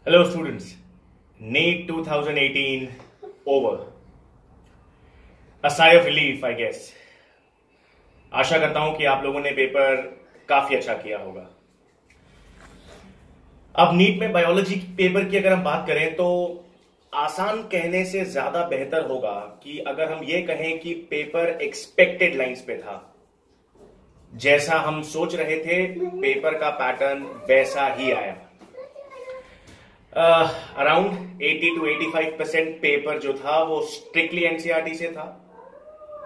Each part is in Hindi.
Hello students, NEET 2018 over. A sigh of relief, I guess. आशा करता हूं कि आप लोगों ने पेपर काफी अच्छा किया होगा। अब नीट में बायोलॉजी पेपर की अगर हम बात करें तो आसान कहने से ज्यादा बेहतर होगा कि अगर हम ये कहें कि पेपर एक्सपेक्टेड लाइंस पे था। जैसा हम सोच रहे थे पेपर का पैटर्न वैसा ही आया। अराउंड 80 to 85% पेपर जो था वो स्ट्रिक्टली एनसीईआरटी से था,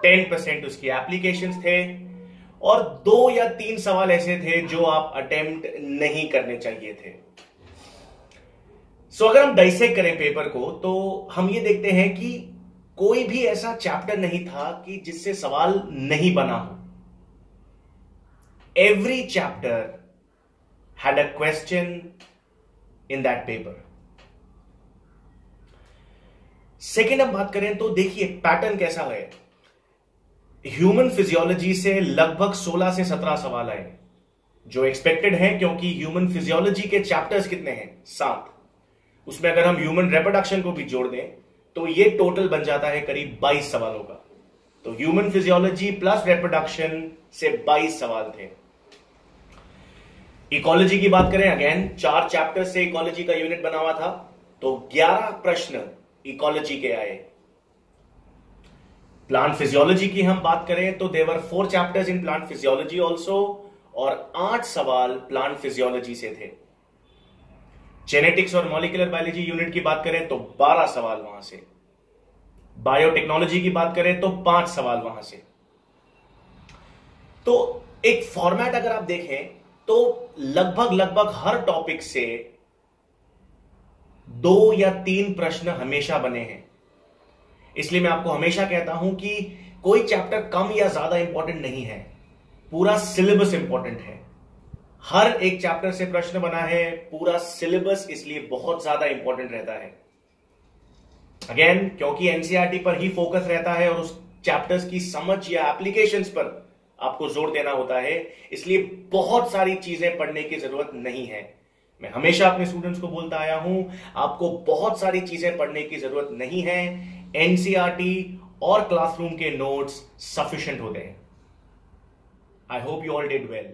10% उसकी एप्लीकेशंस थे और 2 या 3 सवाल ऐसे थे जो आप अटेम्प्ट नहीं करने चाहिए थे। सो अगर हम डाइसेक्ट करें पेपर को तो हम ये देखते हैं कि कोई भी ऐसा चैप्टर नहीं था कि जिससे सवाल नहीं बना हो। Every chapter had a question in that paper. Second हम बात करें तो देखिए पैटर्न कैसा है। ह्यूमन फिजियोलॉजी से लगभग 16 से 17 सवाल आए जो एक्सपेक्टेड हैं, क्योंकि ह्यूमन फिजियोलॉजी के चैप्टर्स कितने हैं? 7। उसमें अगर हम ह्यूमन रिप्रोडक्शन को भी जोड़ दें तो ये टोटल बन जाता है करीब 22 सवालों का। तो ह्यूमन फिजियोलॉजी प्लस रिप्रोडक्शन से 22 सवाल थे। इकोलॉजी की बात करें, अगेन 4 चैप्टर से इकोलॉजी का यूनिट बना हुआ था, तो 11 प्रश्न इकोलॉजी के आए। प्लांट फिजियोलॉजी की हम बात करें तो देवर 4 chapters in plant physiology also और 8 सवाल प्लांट फिजियोलॉजी से थे। जेनेटिक्स और मॉलिक्यूलर बायोलॉजी यूनिट की बात करें तो 12 सवाल वहां से। बायोटेक्नोलॉजी की बात करें तो 5 सवाल वहां से। तो एक फॉर्मेट अगर आप देखें तो लगभग हर टॉपिक से 2 या 3 प्रश्न हमेशा बने हैं। इसलिए मैं आपको हमेशा कहता हूं कि कोई चैप्टर कम या ज्यादा इंपॉर्टेंट नहीं है, पूरा सिलेबस इंपॉर्टेंट है। हर एक चैप्टर से प्रश्न बना है, पूरा सिलेबस इसलिए बहुत ज्यादा इंपॉर्टेंट रहता है। अगेन क्योंकि एनसीईआरटी पर ही फोकस रहता है और उस चैप्टर्स की समझ या एप्लीकेशंस पर आपको जोर देना होता है, इसलिए बहुत सारी चीजें पढ़ने की जरूरत नहीं है। मैं हमेशा अपने स्टूडेंट्स को बोलता आया हूं, आपको बहुत सारी चीजें पढ़ने की जरूरत नहीं है। एनसीईआरटी और क्लासरूम के नोट्स सफिशिएंट होते हैं। I hope you all did well.